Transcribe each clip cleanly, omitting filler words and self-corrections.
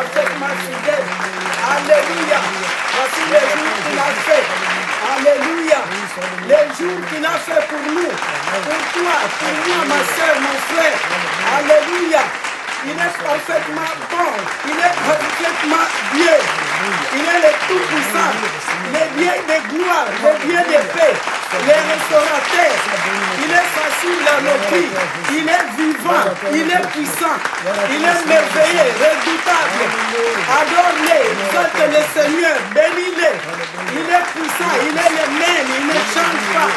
parfaitement fidèle. Alléluia. Voici les jours qu'il a fait. Alléluia. Les jours qu'il a fait pour nous. Pour toi, pour moi, ma soeur, mon frère. Alléluia. Il est parfaitement bon. Il est parfaitement Dieu. Il est le tout-puissant. Le Dieu de gloire. Le Dieu de paix. Le restaurateur. Il est facile à noter. Il est vivant. Il est puissant. Il est merveilleux, redoutable. Adore-le. Exalte le Seigneur. Bénis-le. Il est puissant. Il est le même. Il ne change pas.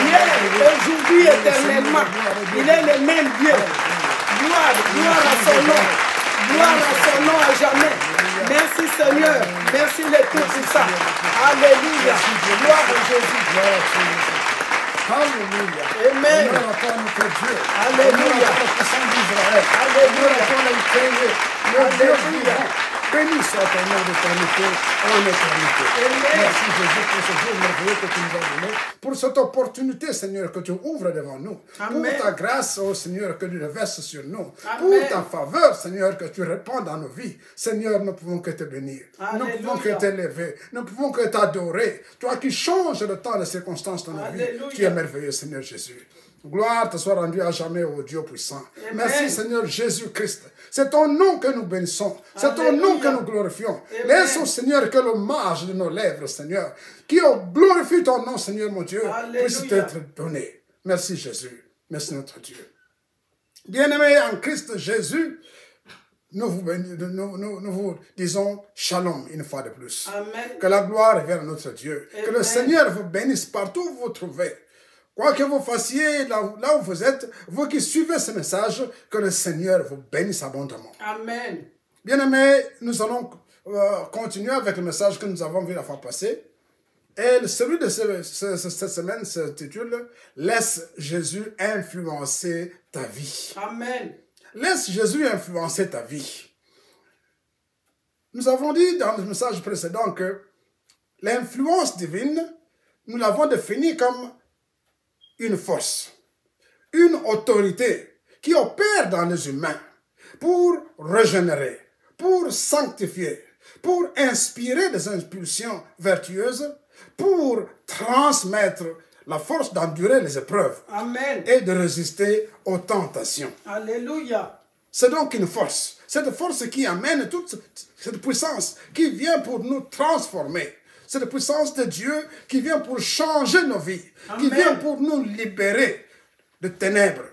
Hier, aujourd'hui, éternellement. Il est le même Dieu. Gloire à son nom. Gloire à son nom à jamais. Merci Seigneur. Merci le Tout-Puissant. Alléluia. Gloire à Jésus. Alléluia. Amen. Alléluia. Alléluia. Béni soit ton nom d'éternité en éternité. Merci Jésus pour ce jour merveilleux que tu nous as donné, pour cette opportunité, Seigneur, que tu ouvres devant nous. Amen. Pour ta grâce, oh Seigneur, que tu verses sur nous. Amen. Pour ta faveur, Seigneur, que tu répands dans nos vies. Seigneur, nous ne pouvons que te bénir. Alléluia. Nous ne pouvons que t'élever. Nous ne pouvons que t'adorer. Toi qui changes le temps et les circonstances de nos vies. Tu es merveilleux, Seigneur Jésus. Gloire te soit rendue à jamais, ô Dieu puissant. Amen. Merci, Seigneur Jésus-Christ. C'est ton nom que nous bénissons. C'est ton nom que nous glorifions. Amen. Laisse, au Seigneur, que l'hommage de nos lèvres, Seigneur, qui glorifie ton nom, Seigneur mon Dieu, Alléluia. puisse être donné. Merci, Jésus. Merci, notre Dieu. Bien-aimés en Christ Jésus, nous vous disons shalom une fois de plus. Amen. Que la gloire revienne à notre Dieu. Amen. Que le Seigneur vous bénisse partout où vous vous trouvez. Quoi que vous fassiez là où vous êtes, vous qui suivez ce message, que le Seigneur vous bénisse abondamment. Amen. Bien-aimés, nous allons continuer avec le message que nous avons vu la fois passée. Et celui de cette semaine s'intitule « Laisse Jésus influencer ta vie ». Amen. Laisse Jésus influencer ta vie. Nous avons dit dans le message précédent que l'influence divine, nous l'avons définie comme une force, une autorité qui opère dans les humains pour régénérer, pour sanctifier, pour inspirer des impulsions vertueuses, pour transmettre la force d'endurer les épreuves. Amen. Et de résister aux tentations. Alléluia. C'est donc une force. Cette force qui amène toute cette puissance qui vient pour nous transformer. C'est la puissance de Dieu qui vient pour changer nos vies, Amen. qui vient pour nous libérer de ténèbres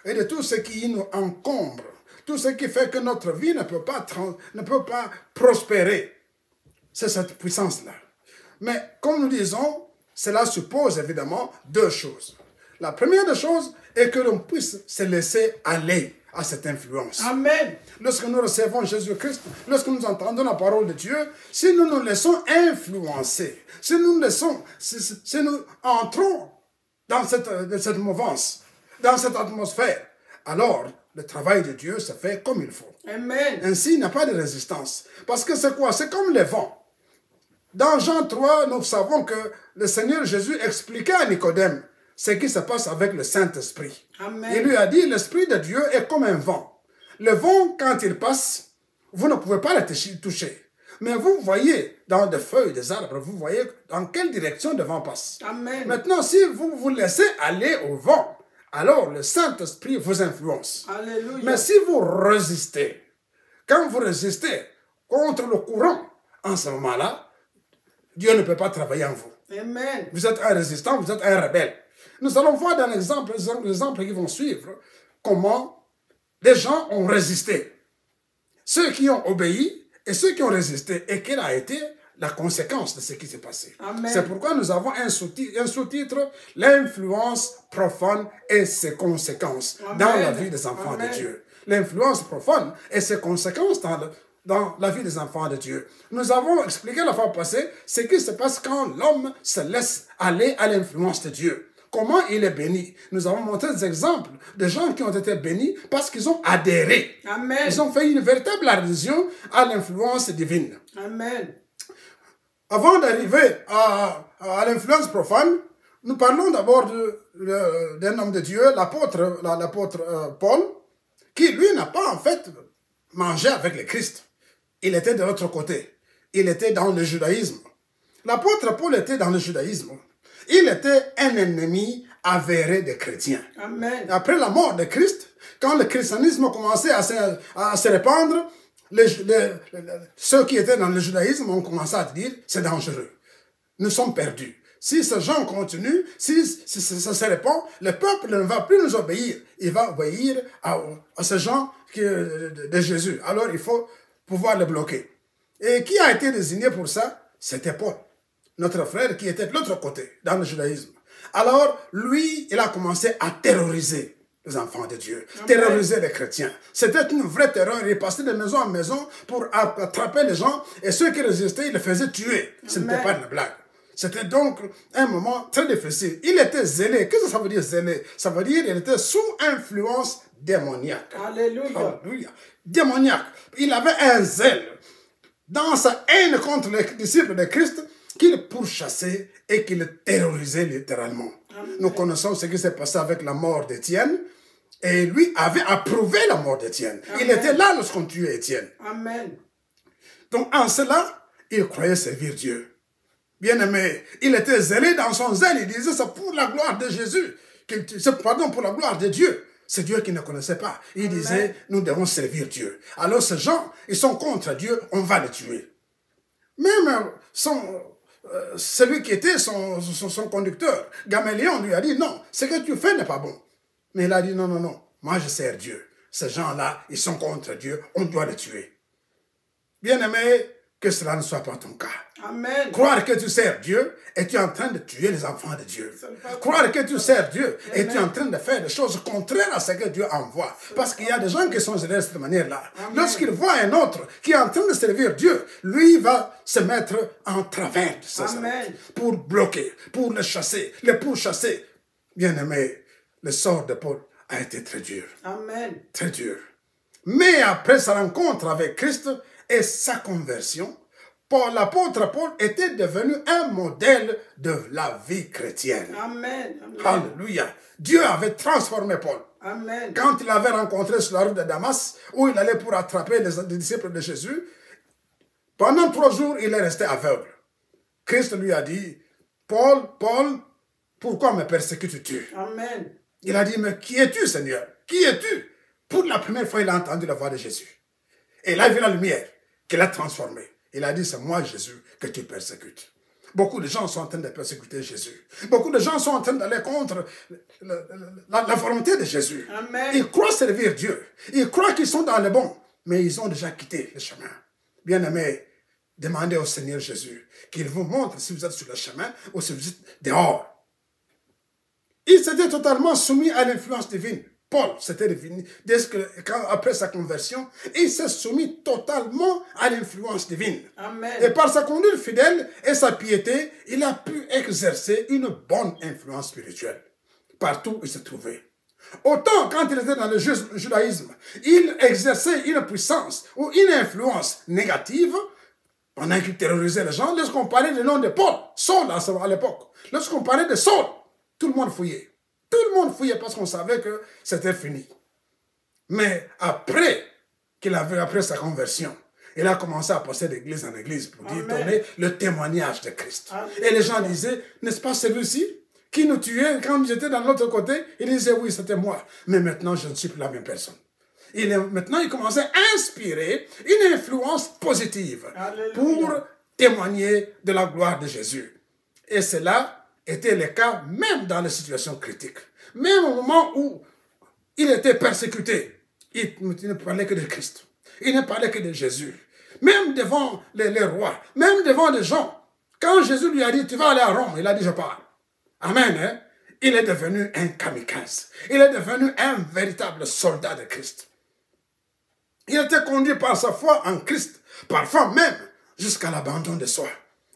et de tout ce qui nous encombre, tout ce qui fait que notre vie ne peut pas prospérer. C'est cette puissance-là. Mais comme nous disons, cela suppose évidemment deux choses. La première des choses est que l'on puisse se laisser aller à cette influence. Amen. Lorsque nous recevons Jésus-Christ, lorsque nous entendons la parole de Dieu, si nous nous laissons influencer, si nous entrons dans cette mouvance, dans cette atmosphère, alors le travail de Dieu se fait comme il faut. Amen. Ainsi, il n'y a pas de résistance. Parce que c'est quoi? C'est comme les vents. Dans Jean 3, nous savons que le Seigneur Jésus expliquait à Nicodème ce qui se passe avec le Saint-Esprit. Amen. Il lui a dit, l'Esprit de Dieu est comme un vent. Le vent, quand il passe, vous ne pouvez pas le toucher. Mais vous voyez dans des feuilles, des arbres, vous voyez dans quelle direction le vent passe. Amen. Maintenant, si vous vous laissez aller au vent, alors le Saint-Esprit vous influence. Alléluia. Mais si vous résistez, quand vous résistez contre le courant, en ce moment-là, Dieu ne peut pas travailler en vous. Amen. Vous êtes un résistant, vous êtes un rebelle. Nous allons voir dans l'exemple, les exemples qui vont suivre, comment les gens ont résisté. Ceux qui ont obéi et ceux qui ont résisté. Et quelle a été la conséquence de ce qui s'est passé. C'est pourquoi nous avons un sous-titre, l'influence profane et ses conséquences dans la vie des enfants de Dieu. L'influence profane et ses conséquences dans la vie des enfants de Dieu. Nous avons expliqué la fois passée ce qui se passe quand l'homme se laisse aller à l'influence de Dieu. Comment il est béni. Nous avons montré des exemples de gens qui ont été bénis parce qu'ils ont adhéré. Amen. Ils ont fait une véritable adhésion à l'influence divine. Amen. Avant d'arriver à l'influence profane, nous parlons d'abord d'un homme de Dieu, l'apôtre Paul, qui lui n'a pas en fait mangé avec le Christ. il était de l'autre côté. Il était dans le judaïsme. L'apôtre Paul était dans le judaïsme. Il était un ennemi avéré des chrétiens. Amen. Après la mort de Christ, quand le christianisme a commencé à se répandre, ceux qui étaient dans le judaïsme ont commencé à dire, c'est dangereux. Nous sommes perdus. Si ces gens continuent, si ça se répand, le peuple ne va plus nous obéir. Il va obéir à ces gens de Jésus. Alors il faut pouvoir le bloquer. Et qui a été désigné pour ça? C'était Paul, notre frère qui était de l'autre côté, dans le judaïsme. Alors, lui, il a commencé à terroriser les enfants de Dieu, terroriser les chrétiens. C'était une vraie terreur. Il passait de maison en maison pour attraper les gens, et ceux qui résistaient, il les faisait tuer. Ce n'était pas une blague. C'était donc un moment très difficile. Il était zélé. Qu'est-ce que ça veut dire zélé? Ça veut dire qu'il était sous influence démoniaque. Alléluia. Alléluia. Démoniaque. Il avait un zèle dans sa haine contre les disciples de Christ qu'il pourchassait et qu'il terrorisait littéralement. Amen. Nous connaissons ce qui s'est passé avec la mort d'Étienne. Et lui avait approuvé la mort d'Étienne. Il était là lorsqu'on tuait Étienne. Amen. Donc en cela, il croyait servir Dieu. Bien-aimé, il était zélé dans son zèle. Il disait, c'est pour la gloire de Jésus. Pardon, pour la gloire de Dieu. C'est Dieu qu'il ne connaissait pas. Il disait, nous devons servir Dieu. Alors ces gens, ils sont contre Dieu, on va les tuer. Même celui qui était son conducteur, Gamaliel, lui a dit, non, ce que tu fais n'est pas bon. Mais il a dit, non, non, non, moi je sers Dieu. Ces gens-là, ils sont contre Dieu, on doit les tuer. Bien-aimé, que cela ne soit pas ton cas. Amen. Croire que tu sers Dieu et tu es en train de tuer les enfants de Dieu. Croire que tu sers Dieu et tu es en train de faire des choses contraires à ce que Dieu envoie. Parce qu'il y a des gens qui sont zélés de cette manière-là. Lorsqu'il voit un autre qui est en train de servir Dieu, lui va se mettre en travers de ça pour bloquer, pour le chasser, le pourchasser. Bien-aimé, le sort de Paul a été très dur. Amen. Très dur. Mais après sa rencontre avec Christ et sa conversion, l'apôtre Paul était devenu un modèle de la vie chrétienne. Amen. Alléluia. Dieu avait transformé Paul. Amen. Quand il avait rencontré sur la route de Damas, où il allait pour attraper les disciples de Jésus, pendant 3 jours, il est resté aveugle. Christ lui a dit, Paul, Paul, pourquoi me persécutes-tu? Amen. Il a dit, mais qui es-tu, Seigneur? Qui es-tu? Pour la première fois, il a entendu la voix de Jésus. Et là, il a vu la lumière qui l'a transformé. Il a dit, c'est moi, Jésus, que tu persécutes. Beaucoup de gens sont en train de persécuter Jésus. Beaucoup de gens sont en train d'aller contre la volonté de Jésus. Amen. Ils croient servir Dieu. Ils croient qu'ils sont dans le bon. Mais ils ont déjà quitté le chemin. Bien-aimés, demandez au Seigneur Jésus qu'il vous montre si vous êtes sur le chemin ou si vous êtes dehors. Il s'était totalement soumis à l'influence divine. Paul s'était devenu, après sa conversion, il s'est soumis totalement à l'influence divine. Amen. Et par sa conduite fidèle et sa piété, il a pu exercer une bonne influence spirituelle partout où il se trouvait. Autant quand il était dans le judaïsme, il exerçait une puissance ou une influence négative pendant qu'il terrorisait les gens. Lorsqu'on parlait du nom de Paul, Saul à l'époque, lorsqu'on parlait de Saul, tout le monde fouillait. Tout le monde fouillait parce qu'on savait que c'était fini. Mais après sa conversion, il a commencé à passer d'église en église pour donner le témoignage de Christ. Amen. Et les gens disaient, n'est-ce pas celui-ci qui nous tuait quand j'étais dans l'autre côté? Il disait, oui, c'était moi. Mais maintenant, je ne suis plus la même personne. Maintenant, il commençait à inspirer une influence positive. Alléluia. Pour témoigner de la gloire de Jésus. Et cela était le cas même dans les situations critiques. Même au moment où il était persécuté, il ne parlait que de Christ. Il ne parlait que de Jésus. Même devant les rois, même devant les gens. Quand Jésus lui a dit, tu vas aller à Rome, il a dit, je pars. Amen. Hein? Il est devenu un kamikaze. Il est devenu un véritable soldat de Christ. Il était conduit par sa foi en Christ, parfois même jusqu'à l'abandon de soi.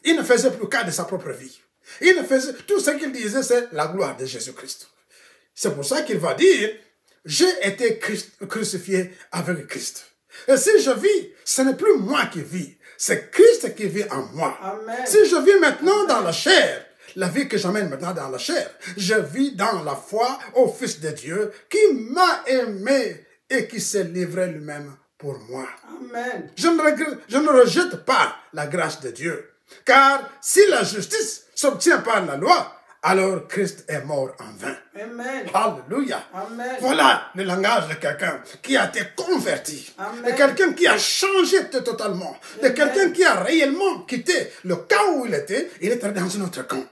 Il ne faisait plus cas de sa propre vie. Il ne faisait, tout ce qu'il disait, c'est la gloire de Jésus-Christ. C'est pour ça qu'il va dire, j'ai été crucifié avec Christ. Et si je vis, ce n'est plus moi qui vis, c'est Christ qui vit en moi. Amen. Si je vis maintenant dans la chair, la vie que j'amène maintenant dans la chair, je vis dans la foi au Fils de Dieu qui m'a aimé et qui s'est livré lui-même pour moi. Amen. Je ne rejette pas la grâce de Dieu. Car si la justice s'obtient par la loi, alors Christ est mort en vain. Amen. Alléluia. Amen. Voilà le langage de quelqu'un qui a été converti. Amen. De quelqu'un qui a changé totalement. De quelqu'un qui a réellement quitté le camp où il est allé dans un autre camp.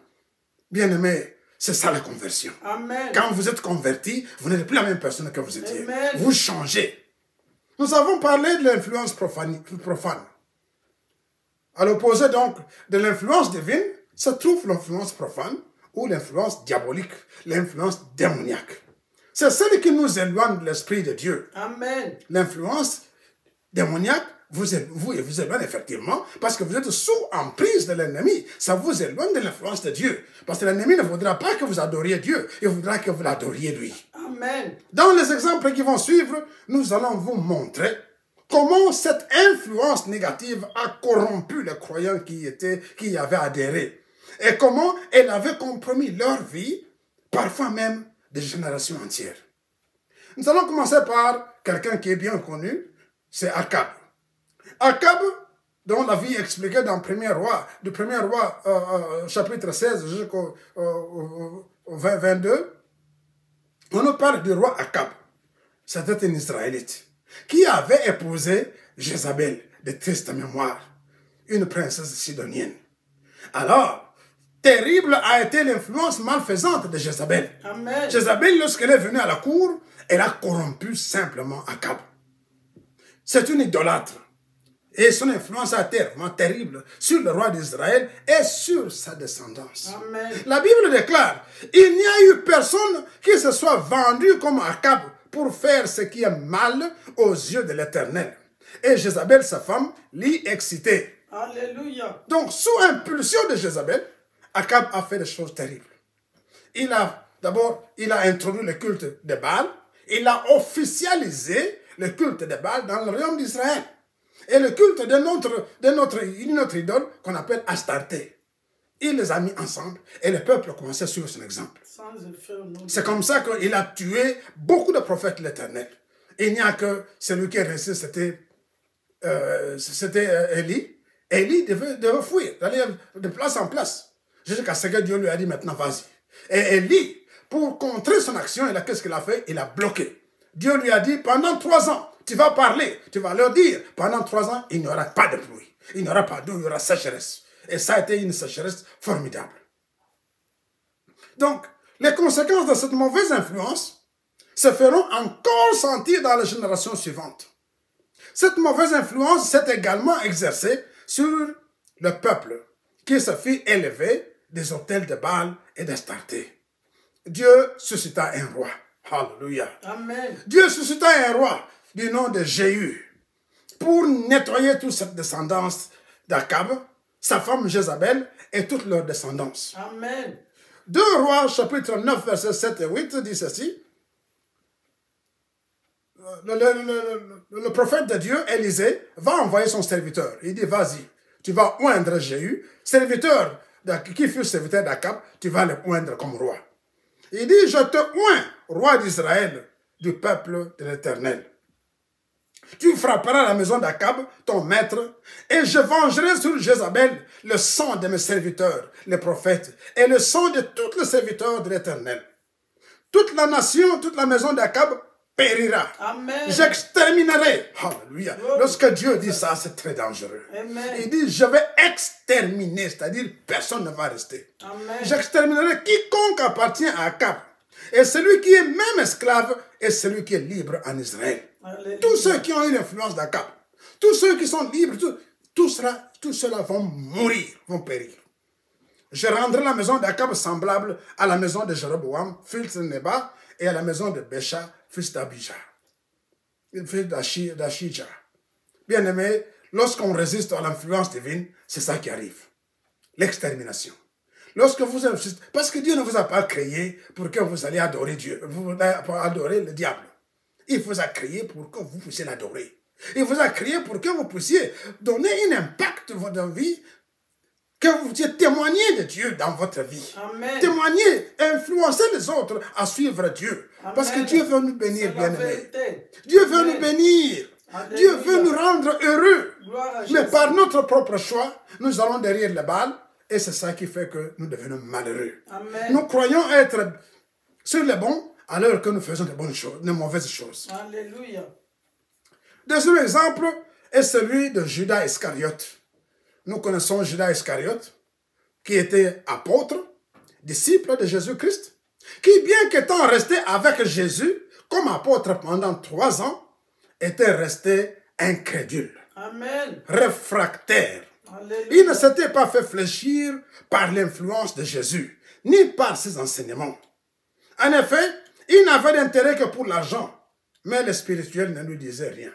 Bien-aimé, c'est ça la conversion. Amen. Quand vous êtes converti, vous n'êtes plus la même personne que vous étiez. Amen. Vous changez. Nous avons parlé de l'influence profane. À l'opposé donc de l'influence divine, se trouve l'influence profane ou l'influence diabolique, l'influence démoniaque. C'est celle qui nous éloigne de l'Esprit de Dieu. Amen. L'influence démoniaque vous éloigne effectivement parce que vous êtes sous emprise de l'ennemi. Ça vous éloigne de l'influence de Dieu. Parce que l'ennemi ne voudra pas que vous adoriez Dieu. Il voudra que vous l'adoriez lui. Amen. Dans les exemples qui vont suivre, nous allons vous montrer comment cette influence négative a corrompu les croyants qui y avaient adhéré. Et comment elle avait compromis leur vie, parfois même des générations entières. Nous allons commencer par quelqu'un qui est bien connu, c'est Akab. Akab, dont la vie est expliquée dans du premier roi, chapitre 16 jusqu'au 22, on nous parle du roi Akab. C'était un Israélite qui avait épousé Jézabel, de triste mémoire, une princesse sidonienne. Alors, terrible a été l'influence malfaisante de Jézabel. Amen. Jézabel, lorsqu'elle est venue à la cour, elle a corrompu simplement Akab. C'est une idolâtre. Et son influence a été vraiment terrible sur le roi d'Israël et sur sa descendance. Amen. La Bible déclare, il n'y a eu personne qui se soit vendu comme Akab pour faire ce qui est mal aux yeux de l'Éternel. Et Jézabel, sa femme, l'y excitait. Alléluia. Donc, sous impulsion de Jézabel, Akab a fait des choses terribles. D'abord, il a introduit le culte de Baal. Il a officialisé le culte de Baal dans le royaume d'Israël. Et le culte de notre idole qu'on appelle Astarté. Il les a mis ensemble et le peuple a commencé à suivre son exemple. C'est comme ça qu'il a tué beaucoup de prophètes de l'Éternel. Il n'y a que celui qui est resté, c'était Élie. Élie devait fuir, d'aller de place en place. Jusqu'à ce que Dieu lui a dit maintenant, vas-y. Et Élie, pour contrer son action, qu'est-ce qu'il a fait? Il a bloqué. Dieu lui a dit, pendant 3 ans, tu vas parler, tu vas leur dire, pendant 3 ans, il n'y aura pas de pluie. Il n'y aura pas d'eau, il y aura sécheresse. Et ça a été une sécheresse formidable. Donc, les conséquences de cette mauvaise influence se feront encore sentir dans les générations suivantes. Cette mauvaise influence s'est également exercée sur le peuple qui se fit élever des autels de Baal et d'Astarté. Dieu suscita un roi. Alléluia. Amen. Dieu suscita un roi du nom de Jéhu pour nettoyer toute cette descendance d'Akab, sa femme Jézabel et toute leur descendance. Amen. 2 Rois, chapitre 9, versets 7 et 8, dit ceci. Le prophète de Dieu, Élisée, va envoyer son serviteur. Il dit, vas-y, tu vas oindre Jéhu, qui fut serviteur d'Akab, tu vas le oindre comme roi. Il dit, je te oins, roi d'Israël, du peuple de l'Éternel. Tu frapperas la maison d'Akab, ton maître, et je vengerai sur Jézabel le sang de mes serviteurs, les prophètes, et le sang de tous les serviteurs de l'Éternel. Toute la nation, toute la maison d'Akab périra. Amen. J'exterminerai. Alléluia. Lorsque Dieu dit ça, c'est très dangereux. Amen. Il dit, je vais exterminer, c'est-à-dire personne ne va rester. J'exterminerai quiconque appartient à Akab. Et celui qui est même esclave et celui qui est libre en Israël. Alléluia. Tous ceux qui ont eu l'influence d'Akab, tous ceux qui sont libres, tout cela vont mourir, vont périr. Je rendrai la maison d'Akab semblable à la maison de Jéroboam, fils de Nébat, et à la maison de Bécha, fils d'Abijah, fils d'Achija. Bien-aimé, lorsqu'on résiste à l'influence divine, c'est ça qui arrive. L'extermination. Lorsque vous insistez, parce que Dieu ne vous a pas créé pour que vous alliez adorer Dieu, pour adorer le diable. Il vous a créé pour que vous puissiez l'adorer. Il vous a créé pour que vous puissiez donner un impact dans votre vie, que vous puissiez témoigner de Dieu dans votre vie. Amen. Témoigner, influencer les autres à suivre Dieu. Amen. Parce que Dieu veut nous bénir, bien-aimés. Vérité. Dieu veut nous bénir. Alléluia. Dieu veut nous rendre heureux. Gloire à Mais Jésus. par notre propre choix, nous allons derrière les balles. Et c'est ça qui fait que nous devenons malheureux. Amen. Nous croyons être sur les bons alors que nous faisons de bonnes choses, de mauvaises choses. Alléluia. Deuxième exemple est celui de Judas Iscariote. Nous connaissons Judas Iscariote, qui était apôtre, disciple de Jésus-Christ, qui, bien qu'étant resté avec Jésus comme apôtre pendant 3 ans, était resté incrédule, Amen. réfractaire. Alléluia. Il ne s'était pas fait fléchir par l'influence de Jésus, ni par ses enseignements. En effet, il n'avait d'intérêt que pour l'argent, mais le spirituel ne lui disait rien.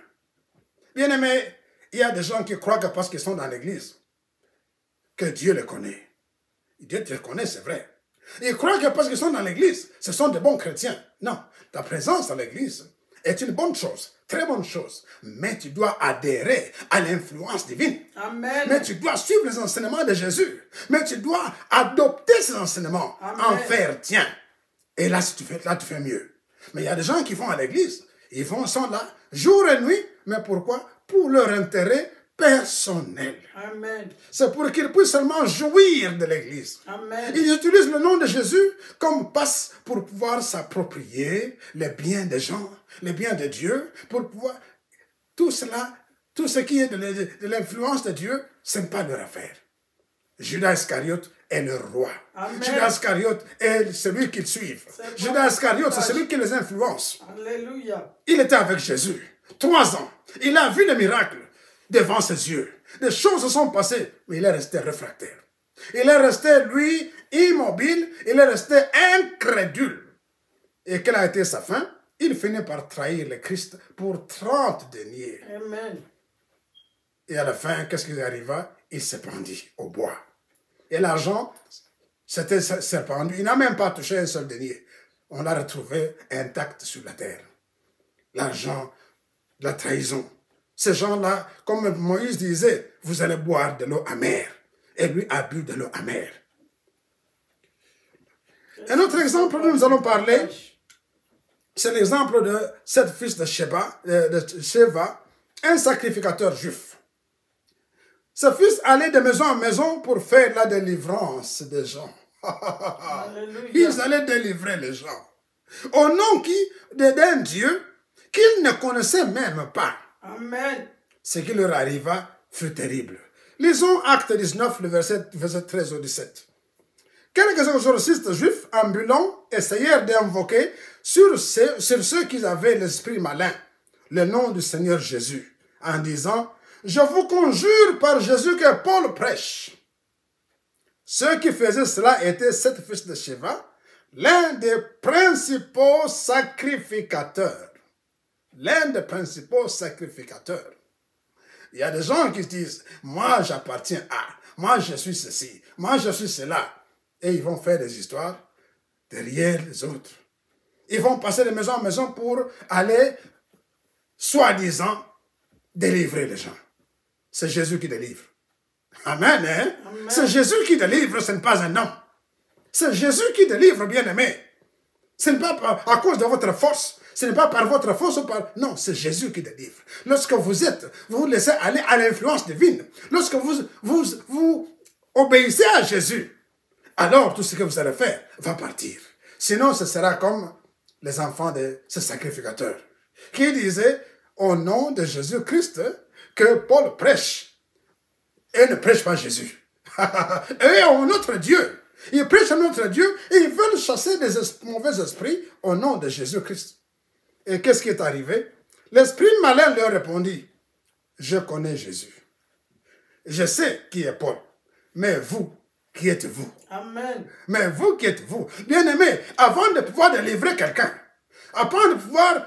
Bien aimé, il y a des gens qui croient que parce qu'ils sont dans l'église, que Dieu les connaît. Dieu te connaît, c'est vrai. Ils croient que parce qu'ils sont dans l'église, ce sont de bons chrétiens. Non, ta présence dans l'église est une bonne chose, très bonne chose. Mais tu dois adhérer à l'influence divine. Amen. Mais tu dois suivre les enseignements de Jésus. Mais tu dois adopter ces enseignements, Amen. en faire tien. Et là, si tu fais, là, tu fais mieux. Mais il y a des gens qui vont à l'église, ils sont là jour et nuit. Mais pourquoi? Pour leur intérêt personnel. Amen. C'est pour qu'ils puissent seulement jouir de l'église. Amen. Ils utilisent le nom de Jésus comme passe pour pouvoir s'approprier les biens des gens, les biens de Dieu, pour pouvoir... Tout cela, tout ce qui est de l'influence de Dieu, ce n'est pas leur affaire. Judas Iscariote est le roi. Amen. Judas Iscariote est celui qu'ils suivent. Judas Iscariote, c'est celui qui les influence. Alléluia. Il était avec Jésus 3 ans. Il a vu le miracle devant ses yeux. Des choses se sont passées, mais il est resté réfractaire. Il est resté, lui, immobile. Il est resté incrédule. Et quelle a été sa fin? Il finit par trahir le Christ pour 30 deniers. Amen. Et à la fin, qu'est-ce qui arriva? Il s'est pendu au bois. Et l'argent s'est pendu. Il n'a même pas touché un seul denier. On l'a retrouvé intact sur la terre. L'argent, la trahison. Ces gens-là, comme Moïse disait, vous allez boire de l'eau amère. Et lui a bu de l'eau amère. Un autre exemple dont nous allons parler, c'est l'exemple de cet fils de Sheba, un sacrificateur juif. Ce fils allait de maison en maison pour faire la délivrance des gens. Ils allaient délivrer les gens. Au nom d'un Dieu qu'ils ne connaissaient même pas. Amen. Ce qui leur arriva fut terrible. Lisons Acte 19, le verset 13 au 17. Quelques exorcistes juifs ambulants essayèrent d'invoquer sur ceux qui avaient l'esprit malin le nom du Seigneur Jésus, en disant « Je vous conjure par Jésus que Paul prêche ». Ceux qui faisaient cela étaient 7 fils de Sheba, l'un des principaux sacrificateurs. L'un des principaux sacrificateurs. Il y a des gens qui se disent, moi j'appartiens à, moi je suis ceci, moi je suis cela. Et ils vont faire des histoires derrière les autres. Ils vont passer de maison en maison pour aller, soi-disant, délivrer les gens. C'est Jésus qui délivre. Amen, hein? Amen. C'est Jésus qui délivre, ce n'est pas un homme. C'est Jésus qui délivre, bien-aimé. Ce n'est pas à cause de votre force. Ce n'est pas par votre force ou par... Non, c'est Jésus qui délivre. Lorsque vous laissez aller à l'influence divine, lorsque vous obéissez à Jésus, alors tout ce que vous allez faire va partir. Sinon, ce sera comme les enfants de ce sacrificateur qui disaient au nom de Jésus-Christ que Paul prêche et ne prêche pas Jésus. Eux ont notre Dieu. Ils prêchent à notre Dieu et ils veulent chasser des mauvais esprits au nom de Jésus-Christ. Et qu'est-ce qui est arrivé? L'esprit malin leur répondit, je connais Jésus. Je sais qui est Paul. Mais vous, qui êtes-vous? Amen. Mais vous, qui êtes-vous? Bien-aimés, avant de pouvoir délivrer quelqu'un, avant de pouvoir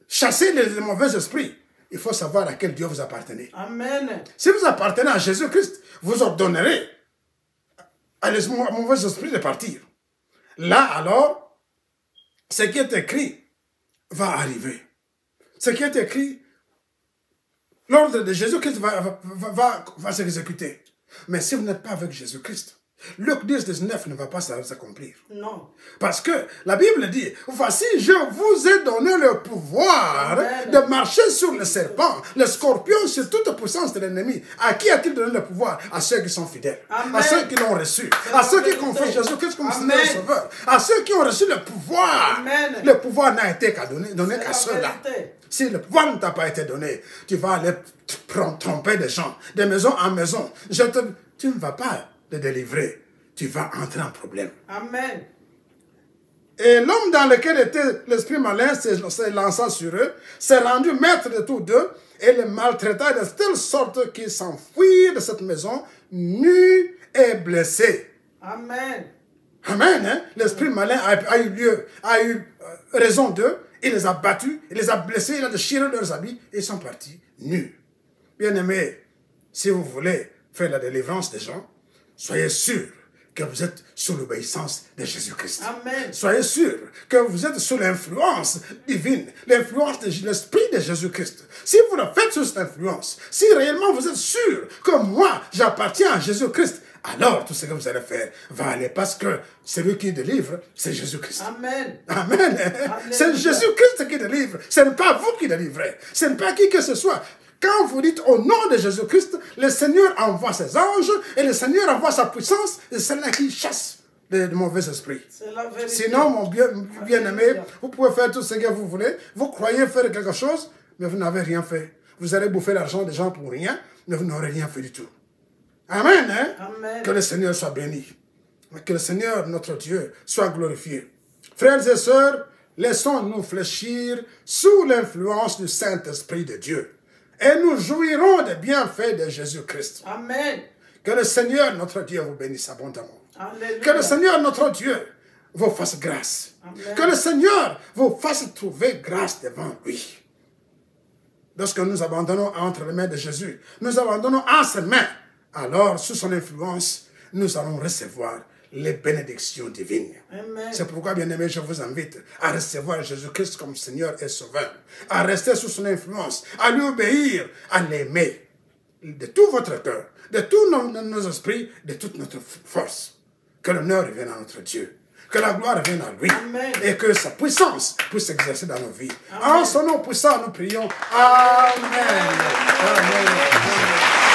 chasser les mauvais esprits, il faut savoir à quel Dieu vous appartenez. Amen. Si vous appartenez à Jésus-Christ, vous ordonnerez à les mauvais esprits de partir. Là, alors, ce qui est écrit va arriver. Ce qui est écrit, l'ordre de Jésus-Christ va s'exécuter. Mais si vous n'êtes pas avec Jésus-Christ, Luc 10, 19 ne va pas s'accomplir. Non. Parce que la Bible dit, voici, je vous ai donné le pouvoir de marcher sur le serpent, le scorpion, sur toute puissance de l'ennemi. À qui a-t-il donné le pouvoir? À ceux qui sont fidèles, à ceux qui l'ont reçu, à ceux qui confessent Jésus-Christ comme Seigneur et Sauveur, à ceux qui ont reçu le pouvoir. Le pouvoir n'a été qu'à donné qu'à ceux-là. Si le pouvoir ne t'a pas été donné, tu vas aller tromper des gens, de maison en maison. Tu ne vas pas te délivrer. Tu vas entrer en problème. Amen. Et l'homme dans lequel était l'esprit malin s'est lancé sur eux, s'est rendu maître de tous deux et les maltraita de telle sorte qu'ils s'enfuirent de cette maison nus et blessés. Amen. Amen. Hein? L'esprit malin a eu raison d'eux. Il les a battus, il les a blessés, il a déchiré leurs habits et ils sont partis nus. Bien-aimés, si vous voulez faire la délivrance des gens, soyez sûrs que vous êtes sous l'obéissance de Jésus-Christ. Amen. Soyez sûrs que vous êtes sous l'influence divine, l'influence de l'Esprit de Jésus-Christ. Si vous le faites sous cette influence, si réellement vous êtes sûr que moi, j'appartiens à Jésus-Christ, alors tout ce que vous allez faire va aller parce que celui qui délivre, c'est Jésus-Christ. Amen. Amen. C'est Jésus-Christ qui délivre. Ce n'est pas vous qui délivrez. Ce n'est pas qui que ce soit. Quand vous dites au nom de Jésus-Christ, le Seigneur envoie ses anges et le Seigneur envoie sa puissance et c'est là qui chasse les mauvais esprits. Sinon, mon bien-aimé, vous pouvez faire tout ce que vous voulez. Vous croyez faire quelque chose, mais vous n'avez rien fait. Vous allez bouffer l'argent des gens pour rien, mais vous n'aurez rien fait du tout. Amen, hein? Amen. Que le Seigneur soit béni. Que le Seigneur, notre Dieu, soit glorifié. Frères et sœurs, laissons-nous fléchir sous l'influence du Saint-Esprit de Dieu. Et nous jouirons des bienfaits de Jésus-Christ. Amen. Que le Seigneur, notre Dieu, vous bénisse abondamment. Alléluia. Que le Seigneur, notre Dieu, vous fasse grâce. Amen. Que le Seigneur vous fasse trouver grâce devant lui. Lorsque nous abandonnons entre les mains de Jésus, nous abandonnons en ses mains, alors, sous son influence, nous allons recevoir les bénédictions divines. C'est pourquoi, bien-aimés, je vous invite à recevoir Jésus-Christ comme Seigneur et Sauveur, à rester sous son influence, à lui obéir, à l'aimer de tout votre cœur, de tous nos esprits, de toute notre force. Que l'honneur revienne à notre Dieu, que la gloire revienne à lui. Amen. Et que sa puissance puisse s'exercer dans nos vies. Amen. En son nom puissant, nous prions. Amen. Amen. Amen.